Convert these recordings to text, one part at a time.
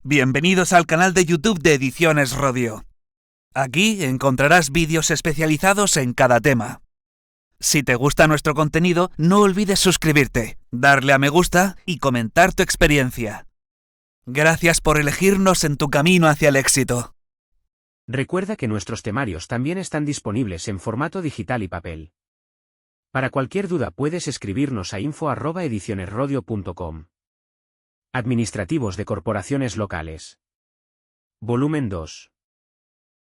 Bienvenidos al canal de YouTube de Ediciones Rodio. Aquí encontrarás vídeos especializados en cada tema. Si te gusta nuestro contenido, no olvides suscribirte, darle a me gusta y comentar tu experiencia. Gracias por elegirnos en tu camino hacia el éxito. Recuerda que nuestros temarios también están disponibles en formato digital y papel. Para cualquier duda puedes escribirnos a info@edicionesrodio.com. Administrativos de corporaciones locales. Volumen 2.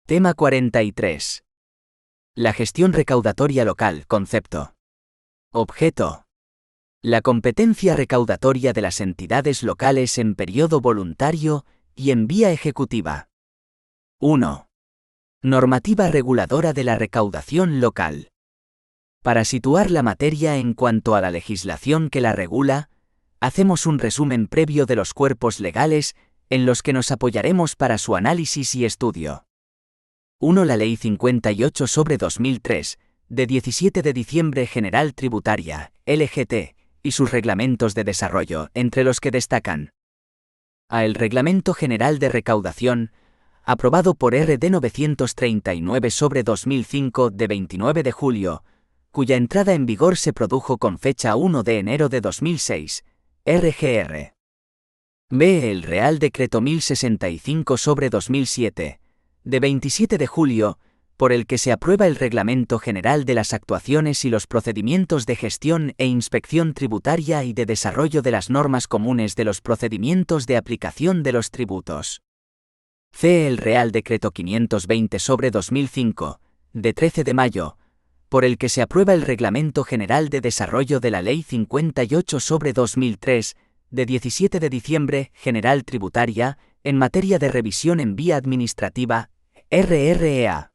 Tema 43. La gestión recaudatoria local, concepto. Objeto. La competencia recaudatoria de las entidades locales en periodo voluntario y en vía ejecutiva. 1. Normativa reguladora de la recaudación local. Para situar la materia en cuanto a la legislación que la regula, hacemos un resumen previo de los cuerpos legales en los que nos apoyaremos para su análisis y estudio. 1. La Ley 58/2003, de 17 de diciembre General Tributaria, LGT, y sus reglamentos de desarrollo, entre los que destacan a. El Reglamento General de Recaudación, aprobado por RD 939/2005 de 29 de julio, cuya entrada en vigor se produjo con fecha 1 de enero de 2006, RGR. B. El Real Decreto 1065/2007, de 27 de julio, por el que se aprueba el Reglamento General de las Actuaciones y los Procedimientos de Gestión e Inspección Tributaria y de Desarrollo de las Normas Comunes de los Procedimientos de Aplicación de los Tributos. C. El Real Decreto 520/2005, de 13 de mayo, por el que se aprueba el Reglamento General de Desarrollo de la Ley 58/2003, de 17 de diciembre, General Tributaria, en materia de revisión en vía administrativa, RREA.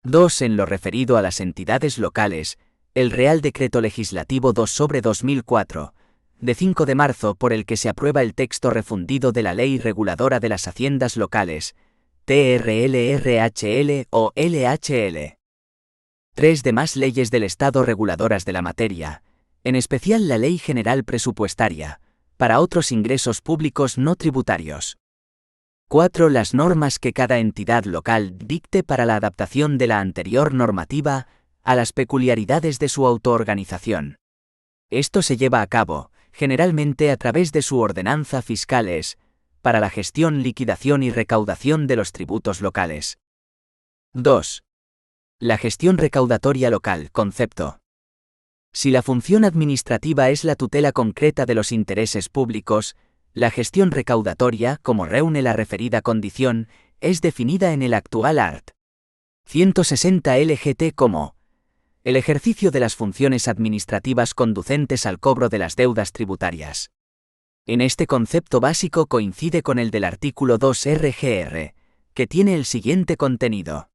2. En lo referido a las entidades locales, el Real Decreto Legislativo 2/2004, de 5 de marzo, por el que se aprueba el texto refundido de la Ley Reguladora de las Haciendas Locales, TRLRHL o LHL. 3. Demás leyes del Estado reguladoras de la materia, en especial la Ley General Presupuestaria, para otros ingresos públicos no tributarios. 4. Las normas que cada entidad local dicte para la adaptación de la anterior normativa a las peculiaridades de su autoorganización. Esto se lleva a cabo, generalmente a través de su ordenanza fiscales, para la gestión, liquidación y recaudación de los tributos locales. 2. La gestión recaudatoria local, concepto. Si la función administrativa es la tutela concreta de los intereses públicos, la gestión recaudatoria, como reúne la referida condición, es definida en el actual art. 160 LGT como el ejercicio de las funciones administrativas conducentes al cobro de las deudas tributarias. En este concepto básico coincide con el del artículo 2 RGR, que tiene el siguiente contenido.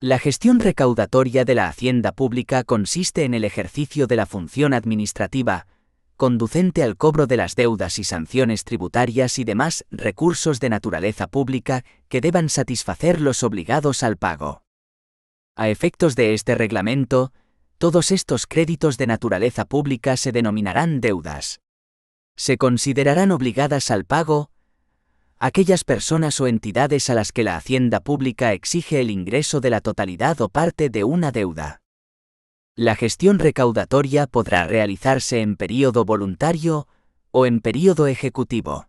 La gestión recaudatoria de la hacienda pública consiste en el ejercicio de la función administrativa, conducente al cobro de las deudas y sanciones tributarias y demás recursos de naturaleza pública que deban satisfacer los obligados al pago. A efectos de este reglamento, todos estos créditos de naturaleza pública se denominarán deudas. Se considerarán obligadas al pago aquellas personas o entidades a las que la hacienda pública exige el ingreso de la totalidad o parte de una deuda. La gestión recaudatoria podrá realizarse en período voluntario o en período ejecutivo.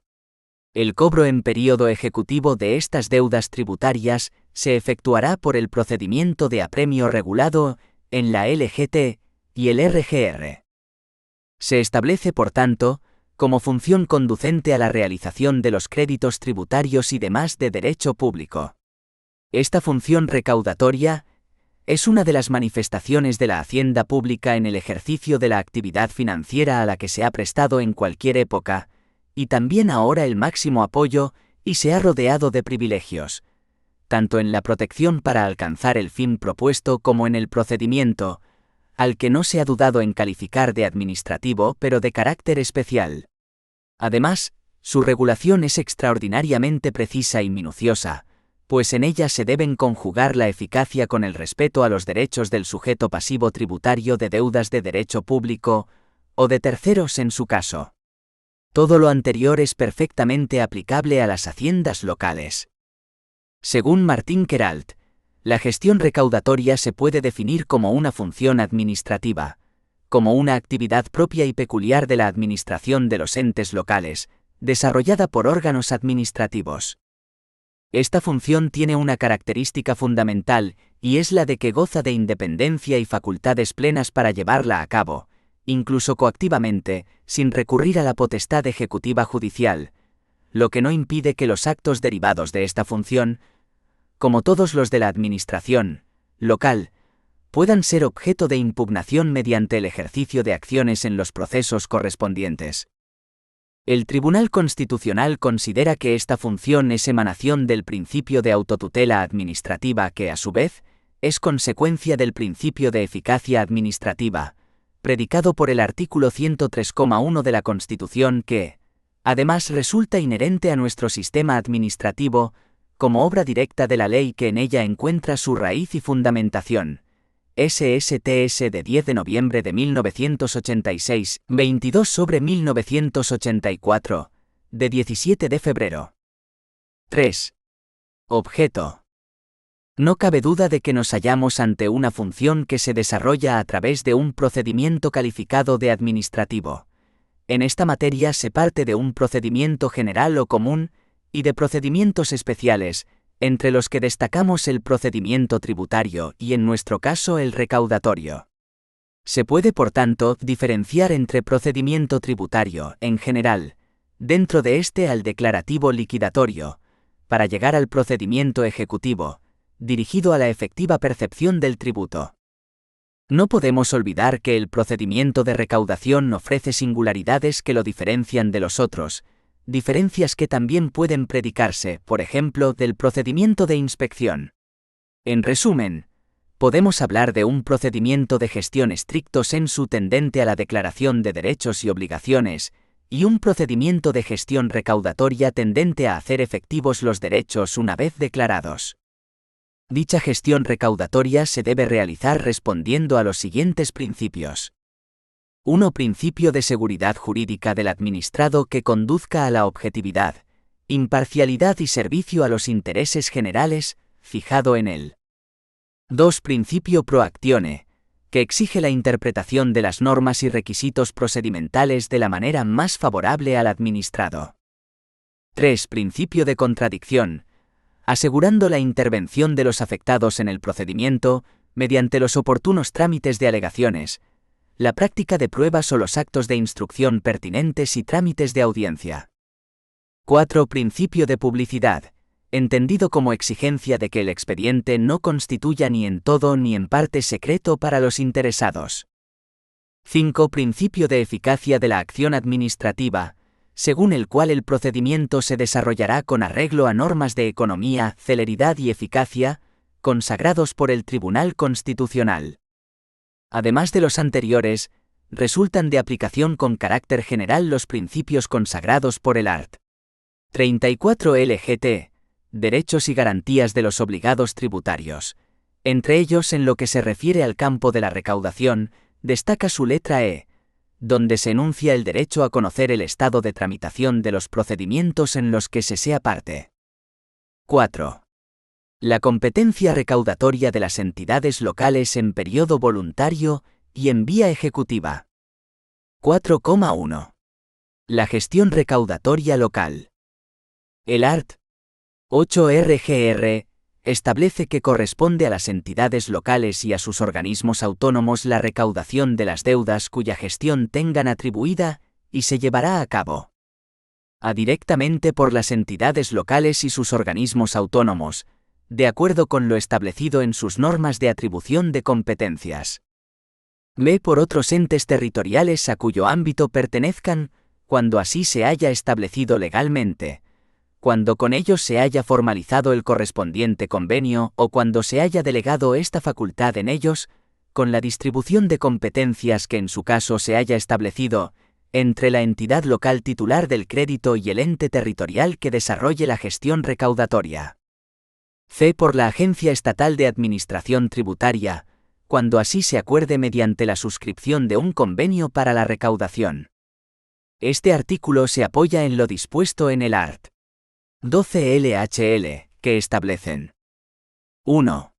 El cobro en período ejecutivo de estas deudas tributarias se efectuará por el procedimiento de apremio regulado en la LGT y el RGR. Se establece, por tanto, como función conducente a la realización de los créditos tributarios y demás de derecho público. Esta función recaudatoria es una de las manifestaciones de la hacienda pública en el ejercicio de la actividad financiera a la que se ha prestado en cualquier época, y también ahora el máximo apoyo, y se ha rodeado de privilegios, tanto en la protección para alcanzar el fin propuesto como en el procedimiento, al que no se ha dudado en calificar de administrativo pero de carácter especial. Además, su regulación es extraordinariamente precisa y minuciosa, pues en ella se deben conjugar la eficacia con el respeto a los derechos del sujeto pasivo tributario de deudas de derecho público, o de terceros en su caso. Todo lo anterior es perfectamente aplicable a las haciendas locales. Según Martín Queralt, la gestión recaudatoria se puede definir como una función administrativa, como una actividad propia y peculiar de la administración de los entes locales, desarrollada por órganos administrativos. Esta función tiene una característica fundamental, y es la de que goza de independencia y facultades plenas para llevarla a cabo, incluso coactivamente, sin recurrir a la potestad ejecutiva judicial, lo que no impide que los actos derivados de esta función, como todos los de la administración local, puedan ser objeto de impugnación mediante el ejercicio de acciones en los procesos correspondientes. El Tribunal Constitucional considera que esta función es emanación del principio de autotutela administrativa que, a su vez, es consecuencia del principio de eficacia administrativa, predicado por el artículo 103,1 de la Constitución que, además, resulta inherente a nuestro sistema administrativo, como obra directa de la ley que en ella encuentra su raíz y fundamentación. SSTS de 10 de noviembre de 1986, 22/1984, de 17 de febrero. 3. Objeto. No cabe duda de que nos hallamos ante una función que se desarrolla a través de un procedimiento calificado de administrativo. En esta materia se parte de un procedimiento general o común, y de procedimientos especiales, entre los que destacamos el procedimiento tributario y en nuestro caso el recaudatorio. Se puede, por tanto, diferenciar entre procedimiento tributario, en general, dentro de este al declarativo liquidatorio, para llegar al procedimiento ejecutivo, dirigido a la efectiva percepción del tributo. No podemos olvidar que el procedimiento de recaudación ofrece singularidades que lo diferencian de los otros, diferencias que también pueden predicarse, por ejemplo, del procedimiento de inspección. En resumen, podemos hablar de un procedimiento de gestión stricto sensu tendente a la declaración de derechos y obligaciones, y un procedimiento de gestión recaudatoria tendente a hacer efectivos los derechos una vez declarados. Dicha gestión recaudatoria se debe realizar respondiendo a los siguientes principios. 1. Principio de seguridad jurídica del administrado que conduzca a la objetividad, imparcialidad y servicio a los intereses generales, fijado en él. 2. Principio pro actione, que exige la interpretación de las normas y requisitos procedimentales de la manera más favorable al administrado. 3. Principio de contradicción, asegurando la intervención de los afectados en el procedimiento, mediante los oportunos trámites de alegaciones, la práctica de pruebas o los actos de instrucción pertinentes y trámites de audiencia. 4. Principio de publicidad, entendido como exigencia de que el expediente no constituya ni en todo ni en parte secreto para los interesados. 5. Principio de eficacia de la acción administrativa, según el cual el procedimiento se desarrollará con arreglo a normas de economía, celeridad y eficacia, consagrados por el Tribunal Constitucional. Además de los anteriores, resultan de aplicación con carácter general los principios consagrados por el art. 34 LGT, derechos y garantías de los obligados tributarios. Entre ellos, en lo que se refiere al campo de la recaudación, destaca su letra E, donde se enuncia el derecho a conocer el estado de tramitación de los procedimientos en los que se sea parte. 4. La competencia recaudatoria de las entidades locales en periodo voluntario y en vía ejecutiva. 4,1. La gestión recaudatoria local. El art. 8 RGR establece que corresponde a las entidades locales y a sus organismos autónomos la recaudación de las deudas cuya gestión tengan atribuida y se llevará a cabo directamente por las entidades locales y sus organismos autónomos, de acuerdo con lo establecido en sus normas de atribución de competencias. B. Por otros entes territoriales a cuyo ámbito pertenezcan, cuando así se haya establecido legalmente, cuando con ellos se haya formalizado el correspondiente convenio o cuando se haya delegado esta facultad en ellos, con la distribución de competencias que en su caso se haya establecido, entre la entidad local titular del crédito y el ente territorial que desarrolle la gestión recaudatoria. C. Por la Agencia Estatal de Administración Tributaria, cuando así se acuerde mediante la suscripción de un convenio para la recaudación. Este artículo se apoya en lo dispuesto en el art. 12 LHL, que establecen 1.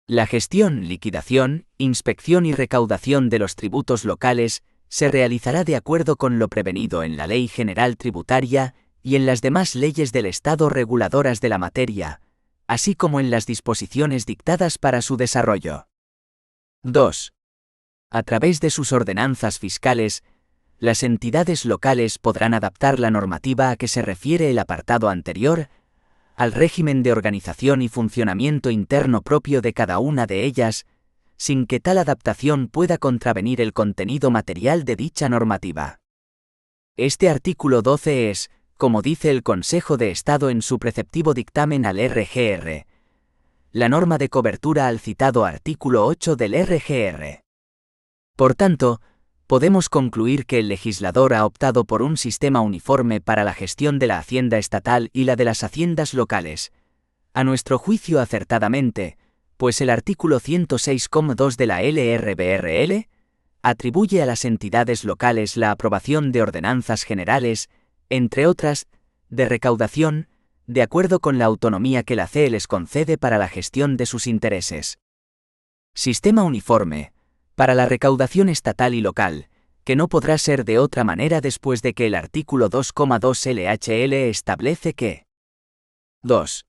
La gestión, liquidación, inspección y recaudación de los tributos locales se realizará de acuerdo con lo prevenido en la Ley General Tributaria y en las demás leyes del Estado reguladoras de la materia, así como en las disposiciones dictadas para su desarrollo. 2. A través de sus ordenanzas fiscales, las entidades locales podrán adaptar la normativa a que se refiere el apartado anterior al régimen de organización y funcionamiento interno propio de cada una de ellas, sin que tal adaptación pueda contravenir el contenido material de dicha normativa. Este artículo 12 es, como dice el Consejo de Estado en su preceptivo dictamen al RGR, la norma de cobertura al citado artículo 8 del RGR. Por tanto, podemos concluir que el legislador ha optado por un sistema uniforme para la gestión de la hacienda estatal y la de las haciendas locales, a nuestro juicio acertadamente, pues el artículo 106,2 de la LRBRL atribuye a las entidades locales la aprobación de ordenanzas generales, entre otras, de recaudación, de acuerdo con la autonomía que la CE les concede para la gestión de sus intereses. Sistema uniforme para la recaudación estatal y local, que no podrá ser de otra manera después de que el artículo 2,2 LHL establece que 2.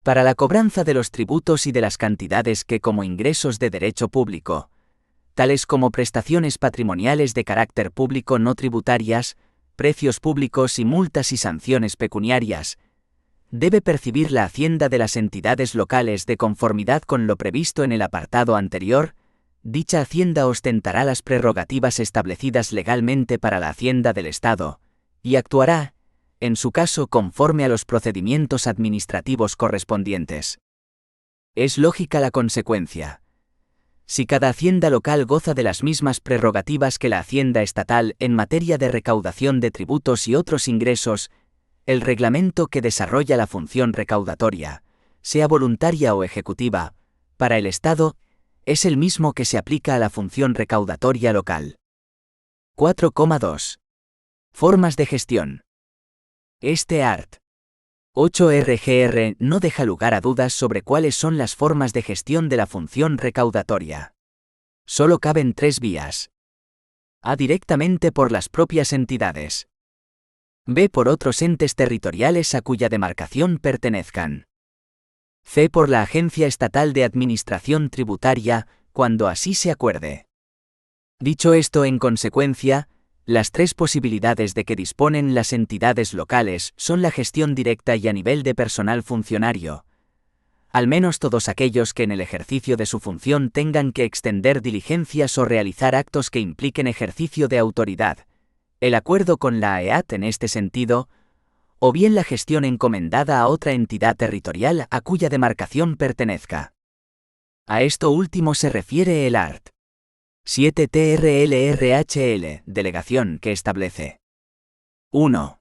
Para la cobranza de los tributos y de las cantidades que como ingresos de derecho público, tales como prestaciones patrimoniales de carácter público no tributarias, precios públicos y multas y sanciones pecuniarias, debe percibir la hacienda de las entidades locales de conformidad con lo previsto en el apartado anterior. Dicha hacienda ostentará las prerrogativas establecidas legalmente para la hacienda del Estado, y actuará, en su caso, conforme a los procedimientos administrativos correspondientes. Es lógica la consecuencia. Si cada hacienda local goza de las mismas prerrogativas que la hacienda estatal en materia de recaudación de tributos y otros ingresos, el reglamento que desarrolla la función recaudatoria, sea voluntaria o ejecutiva, para el Estado, es el mismo que se aplica a la función recaudatoria local. 4,2. Formas de gestión. Este art. 8 RGR no deja lugar a dudas sobre cuáles son las formas de gestión de la función recaudatoria. Solo caben 3 vías. A. Directamente por las propias entidades. B. Por otros entes territoriales a cuya demarcación pertenezcan. C. Por la Agencia Estatal de Administración Tributaria, cuando así se acuerde. Dicho esto, en consecuencia, las 3 posibilidades de que disponen las entidades locales son la gestión directa y a nivel de personal funcionario, al menos todos aquellos que en el ejercicio de su función tengan que extender diligencias o realizar actos que impliquen ejercicio de autoridad, el acuerdo con la AEAT en este sentido, o bien la gestión encomendada a otra entidad territorial a cuya demarcación pertenezca. A esto último se refiere el art. 7 TRLRHL, delegación, que establece 1.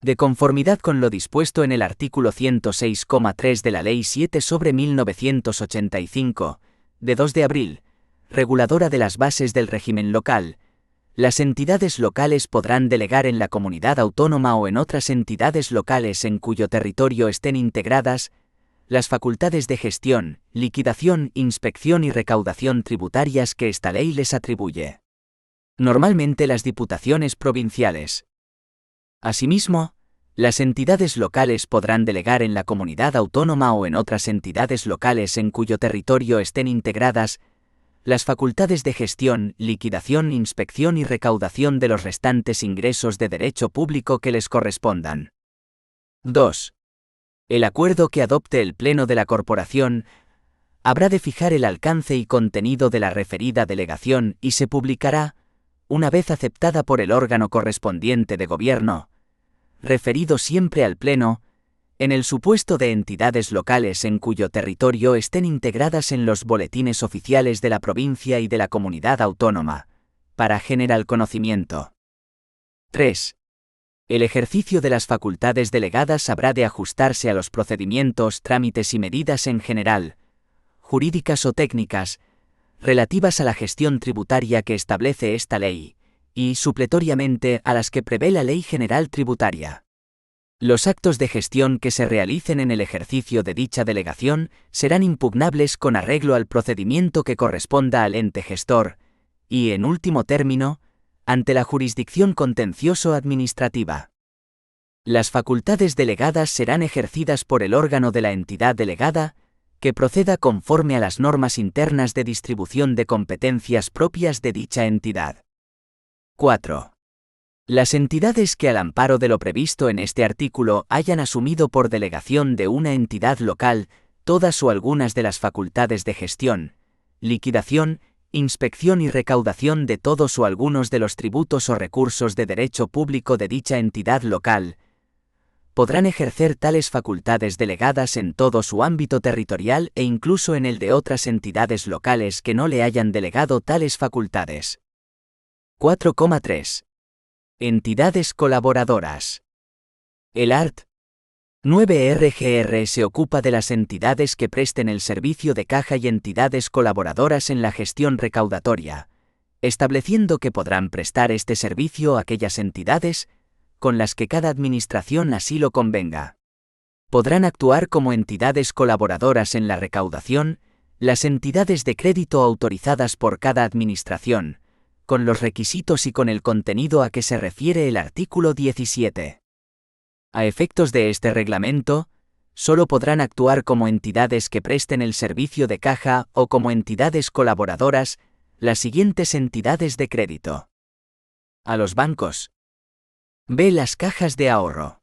De conformidad con lo dispuesto en el artículo 106,3 de la Ley 7/1985, de 2 de abril, reguladora de las bases del régimen local, las entidades locales podrán delegar en la comunidad autónoma o en otras entidades locales en cuyo territorio estén integradas las facultades de gestión, liquidación, inspección y recaudación tributarias que esta ley les atribuye. Normalmente las diputaciones provinciales. Asimismo, las entidades locales podrán delegar en la comunidad autónoma o en otras entidades locales en cuyo territorio estén integradas las facultades de gestión, liquidación, inspección y recaudación de los restantes ingresos de derecho público que les correspondan. 2. El acuerdo que adopte el Pleno de la Corporación habrá de fijar el alcance y contenido de la referida delegación y se publicará, una vez aceptada por el órgano correspondiente de gobierno, referido siempre al Pleno, en el supuesto de entidades locales en cuyo territorio estén integradas en los boletines oficiales de la provincia y de la comunidad autónoma, para general conocimiento. 3. El ejercicio de las facultades delegadas habrá de ajustarse a los procedimientos, trámites y medidas en general, jurídicas o técnicas, relativas a la gestión tributaria que establece esta ley, y, supletoriamente, a las que prevé la Ley General Tributaria. Los actos de gestión que se realicen en el ejercicio de dicha delegación serán impugnables con arreglo al procedimiento que corresponda al ente gestor y, en último término, ante la jurisdicción contencioso-administrativa. Las facultades delegadas serán ejercidas por el órgano de la entidad delegada, que proceda conforme a las normas internas de distribución de competencias propias de dicha entidad. 4. Las entidades que al amparo de lo previsto en este artículo hayan asumido por delegación de una entidad local todas o algunas de las facultades de gestión, liquidación, inspección y recaudación de todos o algunos de los tributos o recursos de derecho público de dicha entidad local, podrán ejercer tales facultades delegadas en todo su ámbito territorial e incluso en el de otras entidades locales que no le hayan delegado tales facultades. 4,3. Entidades colaboradoras. El art. 9 RGR se ocupa de las entidades que presten el servicio de caja y entidades colaboradoras en la gestión recaudatoria, estableciendo que podrán prestar este servicio aquellas entidades con las que cada administración así lo convenga. Podrán actuar como entidades colaboradoras en la recaudación las entidades de crédito autorizadas por cada administración, con los requisitos y con el contenido a que se refiere el artículo 17. A efectos de este reglamento, solo podrán actuar como entidades que presten el servicio de caja o como entidades colaboradoras las siguientes entidades de crédito. A los bancos. B. Las cajas de ahorro.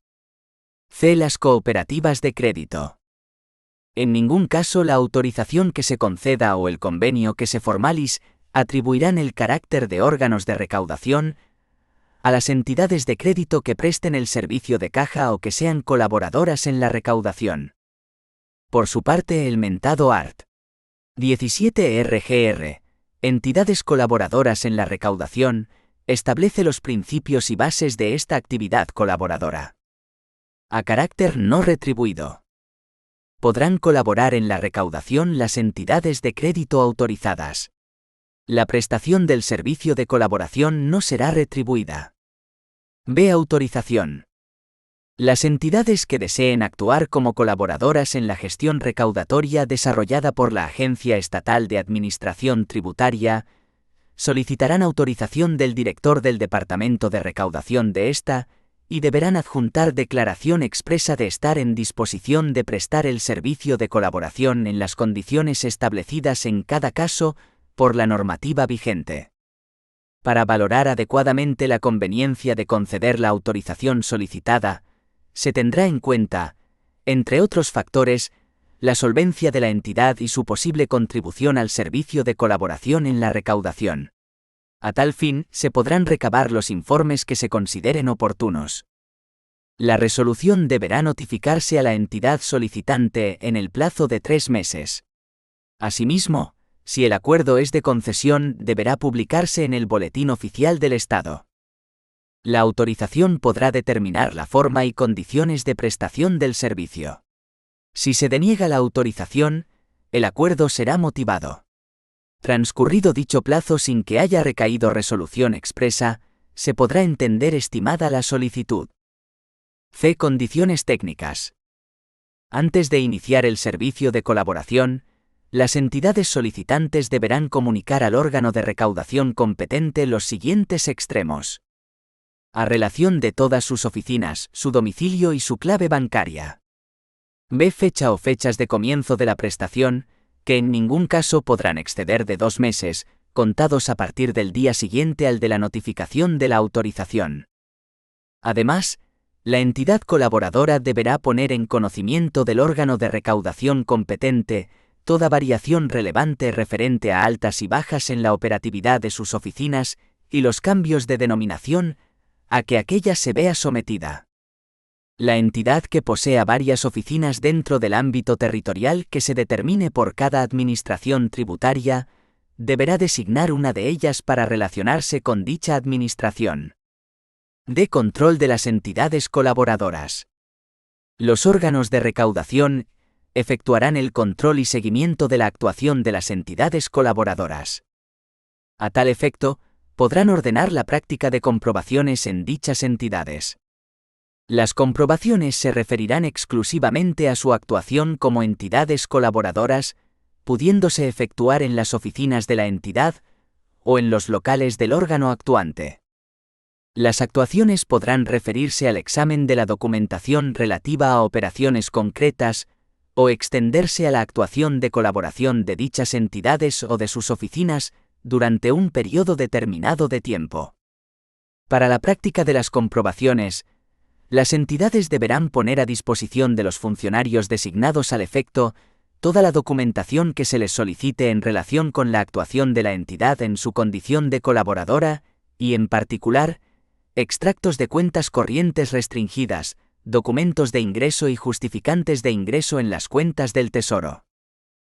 C. Las cooperativas de crédito. En ningún caso la autorización que se conceda o el convenio que se formalice atribuirán el carácter de órganos de recaudación a las entidades de crédito que presten el servicio de caja o que sean colaboradoras en la recaudación. Por su parte, el mentado art. 17 RGR, entidades colaboradoras en la recaudación, establece los principios y bases de esta actividad colaboradora. A carácter no retribuido. Podrán colaborar en la recaudación las entidades de crédito autorizadas. La prestación del servicio de colaboración no será retribuida. B. Autorización. Las entidades que deseen actuar como colaboradoras en la gestión recaudatoria desarrollada por la Agencia Estatal de Administración Tributaria solicitarán autorización del director del Departamento de Recaudación de esta y deberán adjuntar declaración expresa de estar en disposición de prestar el servicio de colaboración en las condiciones establecidas en cada caso por la normativa vigente. Para valorar adecuadamente la conveniencia de conceder la autorización solicitada, se tendrá en cuenta, entre otros factores, la solvencia de la entidad y su posible contribución al servicio de colaboración en la recaudación. A tal fin, se podrán recabar los informes que se consideren oportunos. La resolución deberá notificarse a la entidad solicitante en el plazo de 3 meses. Asimismo, si el acuerdo es de concesión, deberá publicarse en el Boletín Oficial del Estado. La autorización podrá determinar la forma y condiciones de prestación del servicio. Si se deniega la autorización, el acuerdo será motivado. Transcurrido dicho plazo sin que haya recaído resolución expresa, se podrá entender estimada la solicitud. C. Condiciones técnicas. Antes de iniciar el servicio de colaboración, las entidades solicitantes deberán comunicar al órgano de recaudación competente los siguientes extremos. A relación de todas sus oficinas, su domicilio y su clave bancaria. B. Fecha o fechas de comienzo de la prestación, que en ningún caso podrán exceder de 2 meses, contados a partir del día siguiente al de la notificación de la autorización. Además, la entidad colaboradora deberá poner en conocimiento del órgano de recaudación competente toda variación relevante referente a altas y bajas en la operatividad de sus oficinas y los cambios de denominación a que aquella se vea sometida. La entidad que posea varias oficinas dentro del ámbito territorial que se determine por cada administración tributaria, deberá designar una de ellas para relacionarse con dicha administración. D. Control de las entidades colaboradoras. Los órganos de recaudación efectuarán el control y seguimiento de la actuación de las entidades colaboradoras. A tal efecto, podrán ordenar la práctica de comprobaciones en dichas entidades. Las comprobaciones se referirán exclusivamente a su actuación como entidades colaboradoras, pudiéndose efectuar en las oficinas de la entidad o en los locales del órgano actuante. Las actuaciones podrán referirse al examen de la documentación relativa a operaciones concretas o extenderse a la actuación de colaboración de dichas entidades o de sus oficinas durante un periodo determinado de tiempo. Para la práctica de las comprobaciones, las entidades deberán poner a disposición de los funcionarios designados al efecto toda la documentación que se les solicite en relación con la actuación de la entidad en su condición de colaboradora y, en particular, extractos de cuentas corrientes restringidas, documentos de ingreso y justificantes de ingreso en las cuentas del Tesoro.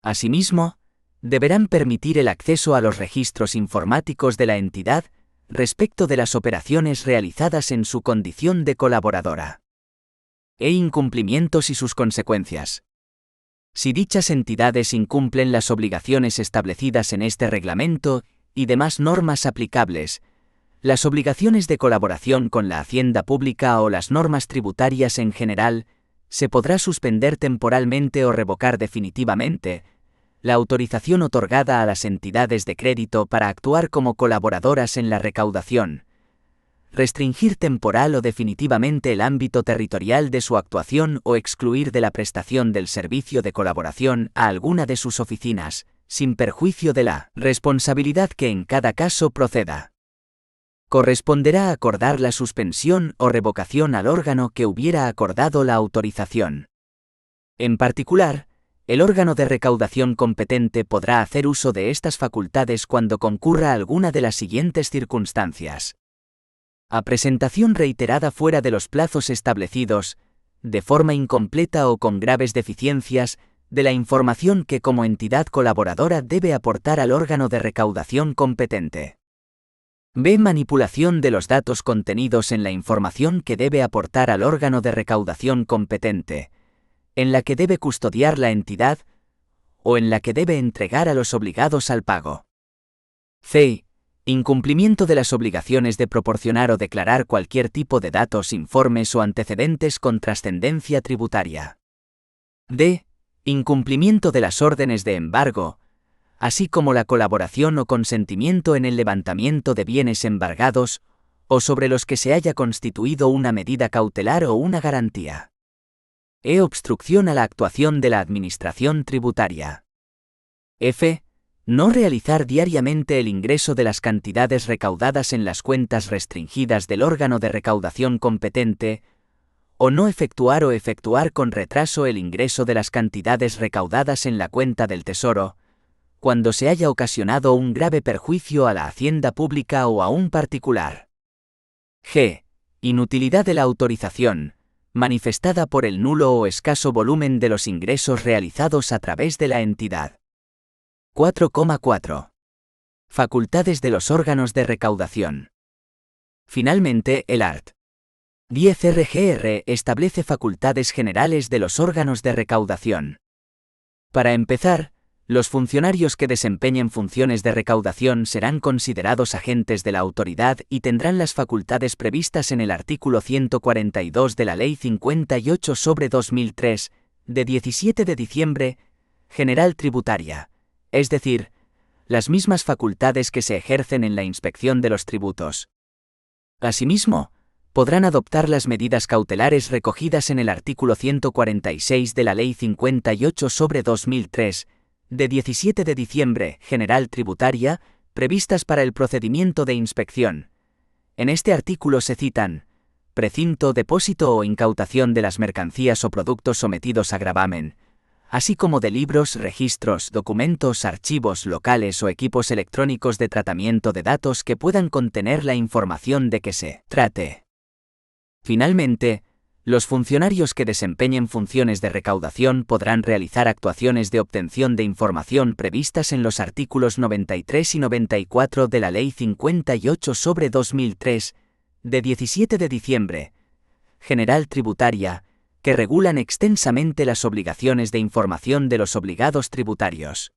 Asimismo, deberán permitir el acceso a los registros informáticos de la entidad respecto de las operaciones realizadas en su condición de colaboradora. Incumplimientos y sus consecuencias. Si dichas entidades incumplen las obligaciones establecidas en este reglamento y demás normas aplicables, las obligaciones de colaboración con la Hacienda Pública o las normas tributarias en general, se podrá suspender temporalmente o revocar definitivamente la autorización otorgada a las entidades de crédito para actuar como colaboradoras en la recaudación, restringir temporal o definitivamente el ámbito territorial de su actuación o excluir de la prestación del servicio de colaboración a alguna de sus oficinas, sin perjuicio de la responsabilidad que en cada caso proceda. Corresponderá acordar la suspensión o revocación al órgano que hubiera acordado la autorización. En particular, el órgano de recaudación competente podrá hacer uso de estas facultades cuando concurra alguna de las siguientes circunstancias: a presentación reiterada fuera de los plazos establecidos, de forma incompleta o con graves deficiencias, de la información que como entidad colaboradora debe aportar al órgano de recaudación competente. B. Manipulación de los datos contenidos en la información que debe aportar al órgano de recaudación competente, en la que debe custodiar la entidad o en la que debe entregar a los obligados al pago. C. Incumplimiento de las obligaciones de proporcionar o declarar cualquier tipo de datos, informes o antecedentes con trascendencia tributaria. D. Incumplimiento de las órdenes de embargo, así como la colaboración o consentimiento en el levantamiento de bienes embargados o sobre los que se haya constituido una medida cautelar o una garantía. Obstrucción a la actuación de la Administración tributaria. F. No realizar diariamente el ingreso de las cantidades recaudadas en las cuentas restringidas del órgano de recaudación competente, o no efectuar o efectuar con retraso el ingreso de las cantidades recaudadas en la cuenta del Tesoro, cuando se haya ocasionado un grave perjuicio a la Hacienda Pública o a un particular. G. Inutilidad de la autorización, manifestada por el nulo o escaso volumen de los ingresos realizados a través de la entidad. 4,4. Facultades de los órganos de recaudación. Finalmente, el art. 10 RGR establece facultades generales de los órganos de recaudación. Para empezar, los funcionarios que desempeñen funciones de recaudación serán considerados agentes de la autoridad y tendrán las facultades previstas en el artículo 142 de la Ley 58/2003, de 17 de diciembre, General Tributaria, es decir, las mismas facultades que se ejercen en la inspección de los tributos. Asimismo, podrán adoptar las medidas cautelares recogidas en el artículo 146 de la Ley 58/2003, de 17 de diciembre, General Tributaria, previstas para el procedimiento de inspección. En este artículo se citan: precinto, depósito o incautación de las mercancías o productos sometidos a gravamen, así como de libros, registros, documentos, archivos locales o equipos electrónicos de tratamiento de datos que puedan contener la información de que se trate. Finalmente, los funcionarios que desempeñen funciones de recaudación podrán realizar actuaciones de obtención de información previstas en los artículos 93 y 94 de la Ley 58/2003, de 17 de diciembre, General Tributaria, que regulan extensamente las obligaciones de información de los obligados tributarios.